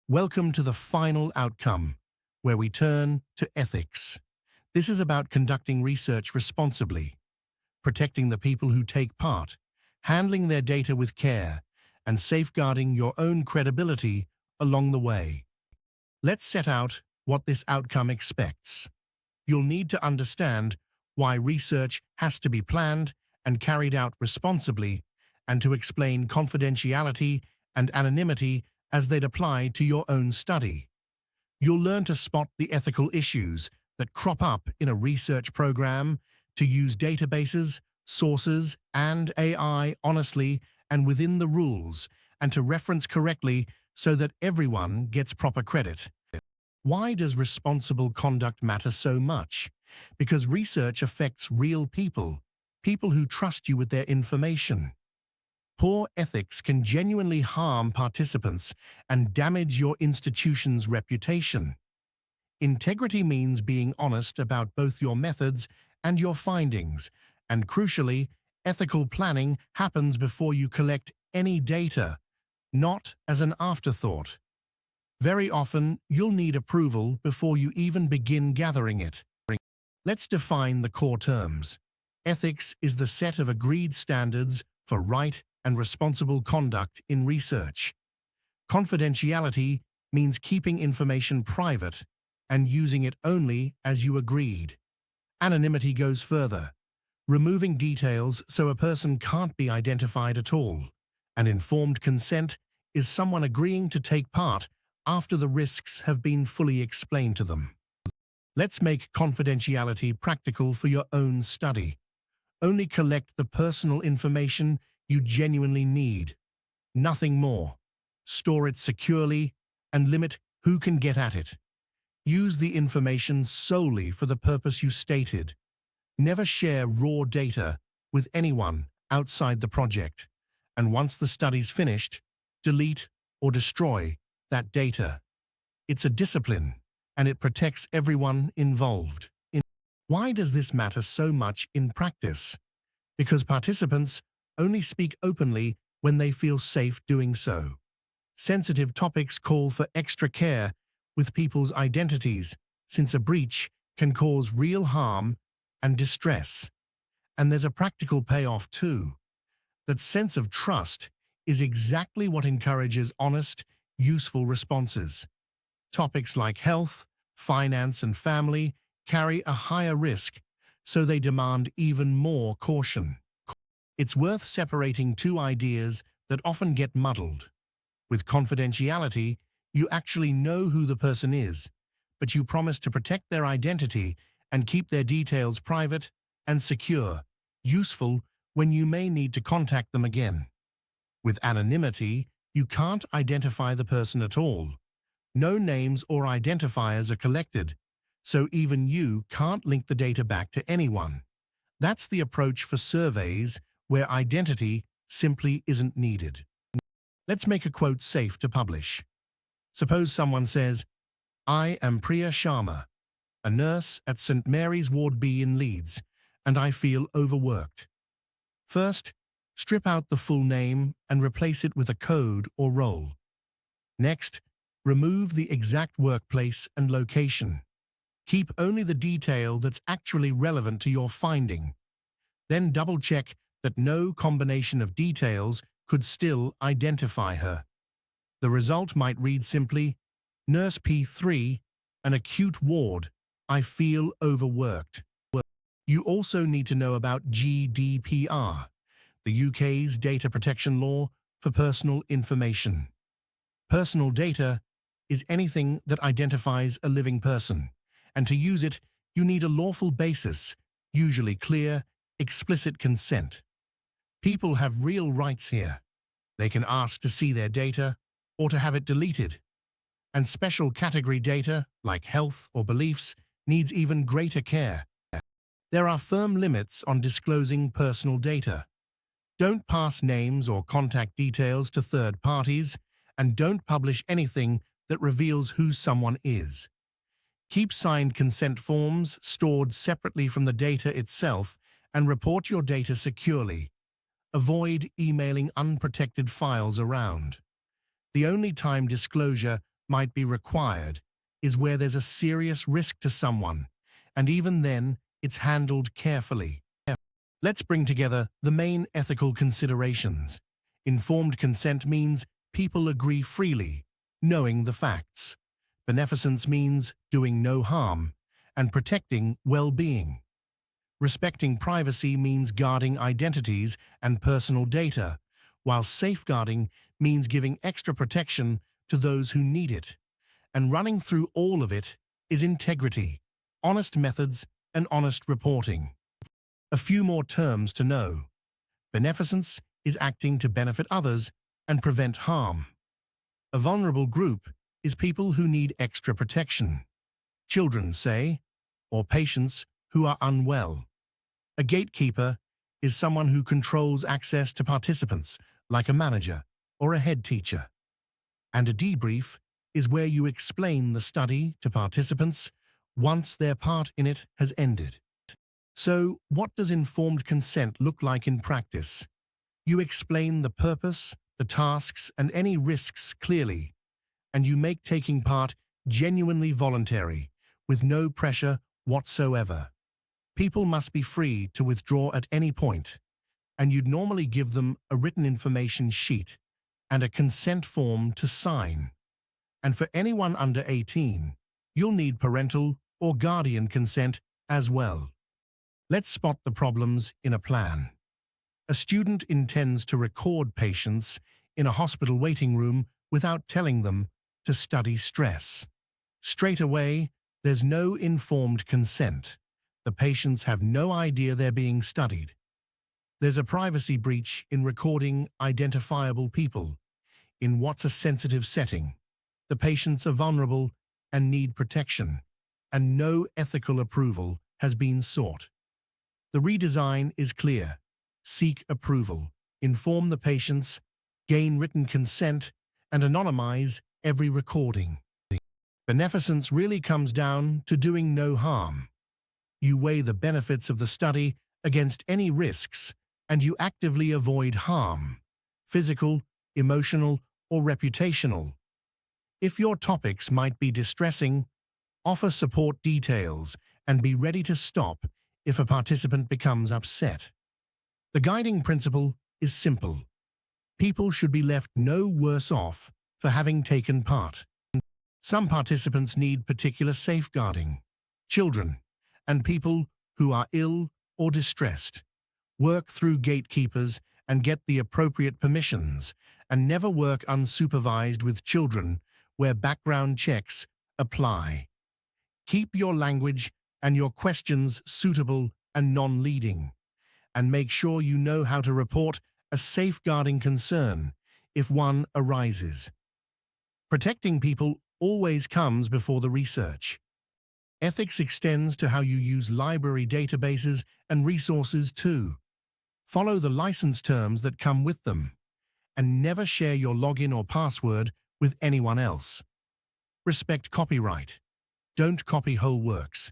Welcome to the final outcome, where we turn to ethics. This is about conducting research responsibly, protecting the people who take part, handling their data with care, and safeguarding your own credibility along the way. Let's set out what this outcome expects. You'll need to understand why research has to be planned and carried out responsibly, and to explain confidentiality and anonymity as they'd apply to your own study. You'll learn to spot the ethical issues that crop up in a research program, to use databases, sources, and AI honestly and within the rules, and to reference correctly so that everyone gets proper credit. Why does responsible conduct matter so much? Because research affects real people, people who trust you with their information. Poor ethics can genuinely harm participants and damage your institution's reputation. Integrity means being honest about both your methods and your findings, and crucially, ethical planning happens before you collect any data, not as an afterthought. Very often, you'll need approval before you even begin gathering it. Let's define the core terms. Ethics is the set of agreed standards for right and responsible conduct in research. Confidentiality means keeping information private and using it only as you agreed. Anonymity goes further, removing details so a person can't be identified at all. And informed consent is someone agreeing to take part after the risks have been fully explained to them. Let's make confidentiality practical for your own study. Only collect the personal information you genuinely need. Nothing more. Store it securely and limit who can get at it. Use the information solely for the purpose you stated. Never share raw data with anyone outside the project. And once the study's finished, delete or destroy that data. It's a discipline, and it protects everyone involved. Why does this matter so much in practice? Because participants only speak openly when they feel safe doing so. Sensitive topics call for extra care with people's identities, since a breach can cause real harm and distress. And there's a practical payoff too. That sense of trust is exactly what encourages honest, useful responses. Topics like health, finance, and family carry a higher risk, so they demand even more caution. It's worth separating two ideas that often get muddled. With confidentiality, you actually know who the person is, but you promise to protect their identity and keep their details private and secure, useful when you may need to contact them again. With anonymity, you can't identify the person at all. No names or identifiers are collected, so even you can't link the data back to anyone. That's the approach for surveys where identity simply isn't needed. Let's make a quote safe to publish. Suppose someone says, "I am Priya Sharma, a nurse at St. Mary's Ward B in Leeds, and I feel overworked." First, strip out the full name and replace it with a code or role. Next, remove the exact workplace and location. Keep only the detail that's actually relevant to your finding. Then double-check that no combination of details could still identify her. The result might read simply, "Nurse P3, an acute ward, I feel overworked." You also need to know about GDPR, the UK's data protection law for personal information. Personal data is anything that identifies a living person, and to use it, you need a lawful basis, usually clear, explicit consent. People have real rights here. They can ask to see their data or to have it deleted. And special category data, like health or beliefs, needs even greater care. There are firm limits on disclosing personal data. Don't pass names or contact details to third parties, and don't publish anything that reveals who someone is. Keep signed consent forms stored separately from the data itself and report your data securely. Avoid emailing unprotected files around. The only time disclosure might be required is where there's a serious risk to someone, and even then, it's handled carefully. Let's bring together the main ethical considerations. Informed consent means people agree freely, knowing the facts. Beneficence means doing no harm and protecting well-being. Respecting privacy means guarding identities and personal data, while safeguarding means giving extra protection to those who need it. And running through all of it is integrity, honest methods, and honest reporting. A few more terms to know. Beneficence is acting to benefit others and prevent harm. A vulnerable group is people who need extra protection. Children, say, or patients who are unwell. A gatekeeper is someone who controls access to participants, like a manager or a head teacher. And a debrief is where you explain the study to participants once their part in it has ended. So, what does informed consent look like in practice? You explain the purpose, the tasks, and any risks clearly, and you make taking part genuinely voluntary, with no pressure whatsoever. People must be free to withdraw at any point, and you'd normally give them a written information sheet and a consent form to sign. And for anyone under 18, you'll need parental or guardian consent as well. Let's spot the problems in a plan. A student intends to record patients in a hospital waiting room without telling them to study stress. Straight away, there's no informed consent. The patients have no idea they're being studied. There's a privacy breach in recording identifiable people in what's a sensitive setting. The patients are vulnerable and need protection, and no ethical approval has been sought. The redesign is clear. Seek approval, inform the patients, gain written consent, and anonymize every recording. Beneficence really comes down to doing no harm. You weigh the benefits of the study against any risks, and you actively avoid harm, physical, emotional, or reputational. If your topics might be distressing, offer support details and be ready to stop if a participant becomes upset. The guiding principle is simple. People should be left no worse off for having taken part. Some participants need particular safeguarding. Children and people who are ill or distressed. Work through gatekeepers and get the appropriate permissions, and never work unsupervised with children where background checks apply. Keep your language and your questions suitable and non-leading, and make sure you know how to report a safeguarding concern if one arises. Protecting people always comes before the research. Ethics extends to how you use library databases and resources too. Follow the license terms that come with them, and never share your login or password with anyone else. Respect copyright. Don't copy whole works,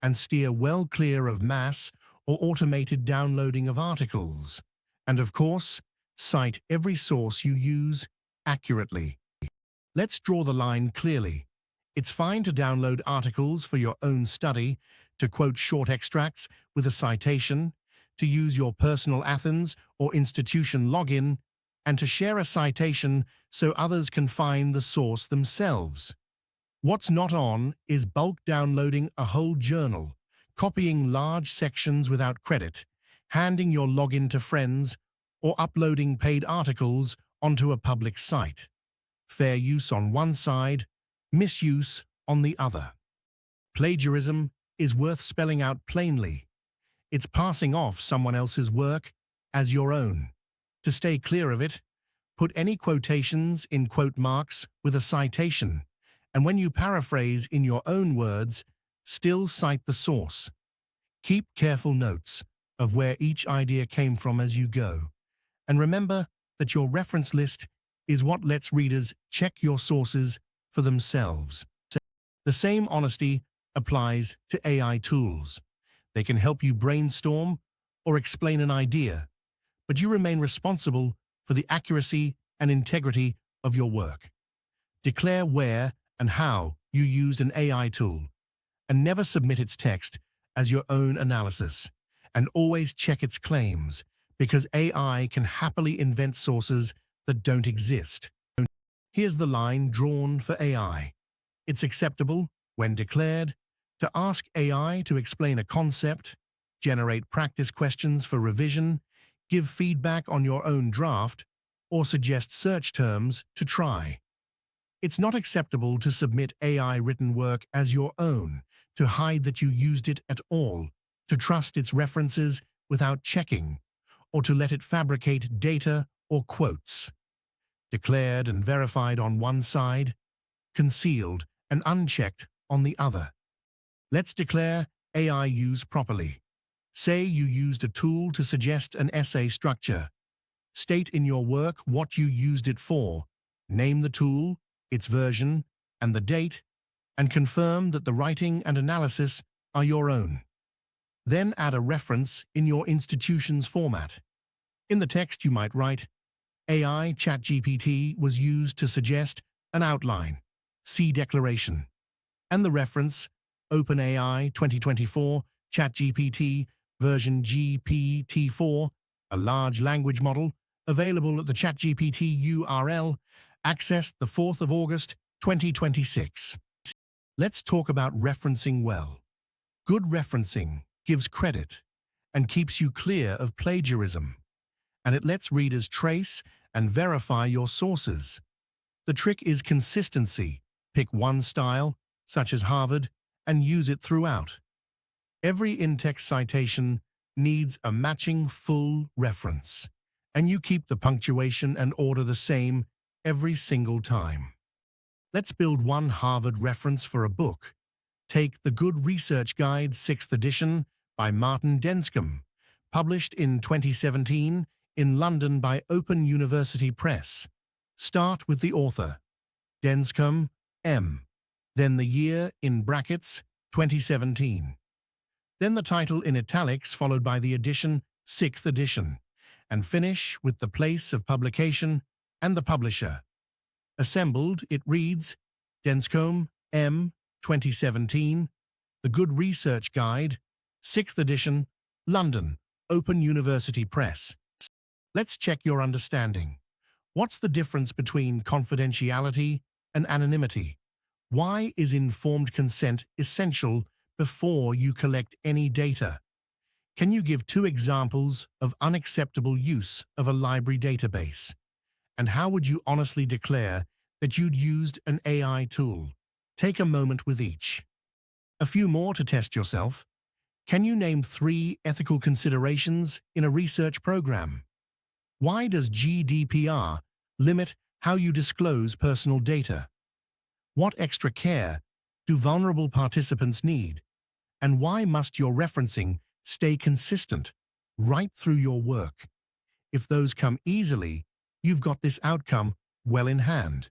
and steer well clear of mass or automated downloading of articles. And of course, cite every source you use accurately. Let's draw the line clearly. It's fine to download articles for your own study, to quote short extracts with a citation, to use your personal Athens or institution login, and to share a citation so others can find the source themselves. What's not on is bulk downloading a whole journal, copying large sections without credit, handing your login to friends, or uploading paid articles onto a public site. Fair use on one side, misuse on the other. Plagiarism is worth spelling out plainly. It's passing off someone else's work as your own. To stay clear of it, put any quotations in quote marks with a citation, and when you paraphrase in your own words, still cite the source. Keep careful notes of where each idea came from as you go, and remember that your reference list is what lets readers check your sources for themselves. The same honesty applies to AI tools. They can help you brainstorm or explain an idea, but you remain responsible for the accuracy and integrity of your work. Declare where and how you used an AI tool. And never submit its text as your own analysis. And always check its claims, because AI can happily invent sources that don't exist. Here's the line drawn for AI. It's acceptable, when declared, to ask AI to explain a concept, generate practice questions for revision, give feedback on your own draft, or suggest search terms to try. It's not acceptable to submit AI-written work as your own, to hide that you used it at all, to trust its references without checking, or to let it fabricate data or quotes. Declared and verified on one side, concealed and unchecked on the other. Let's declare AI use properly. Say you used a tool to suggest an essay structure. State in your work what you used it for, name the tool, its version, and the date, and confirm that the writing and analysis are your own. Then add a reference in your institution's format. In the text you might write, AI ChatGPT was used to suggest an outline, see declaration, and the reference, OpenAI 2024 ChatGPT version GPT-4, a large language model, available at the ChatGPT URL, accessed the 4th of August 2026. Let's talk about referencing well. Good referencing gives credit and keeps you clear of plagiarism, and it lets readers trace and verify your sources. The trick is consistency. Pick one style, such as Harvard, and use it throughout. Every in-text citation needs a matching full reference, and you keep the punctuation and order the same every single time. Let's build one Harvard reference for a book. Take The Good Research Guide 6th edition by Martin Denscombe, published in 2017 in London by Open University Press. Start with the author, Denscombe, M. Then the year, in brackets, 2017. Then the title in italics followed by the edition, 6th edition, and finish with the place of publication and the publisher. Assembled, it reads, Denscombe, M. 2017, The Good Research Guide, 6th edition, London, Open University Press. Let's check your understanding. What's the difference between confidentiality and anonymity? Why is informed consent essential before you collect any data? Can you give 2 examples of unacceptable use of a library database? And how would you honestly declare that you'd used an AI tool? Take a moment with each. A few more to test yourself. Can you name 3 ethical considerations in a research program? Why does GDPR limit how you disclose personal data? What extra care do vulnerable participants need? And why must your referencing stay consistent right through your work? If those come easily, you've got this outcome well in hand.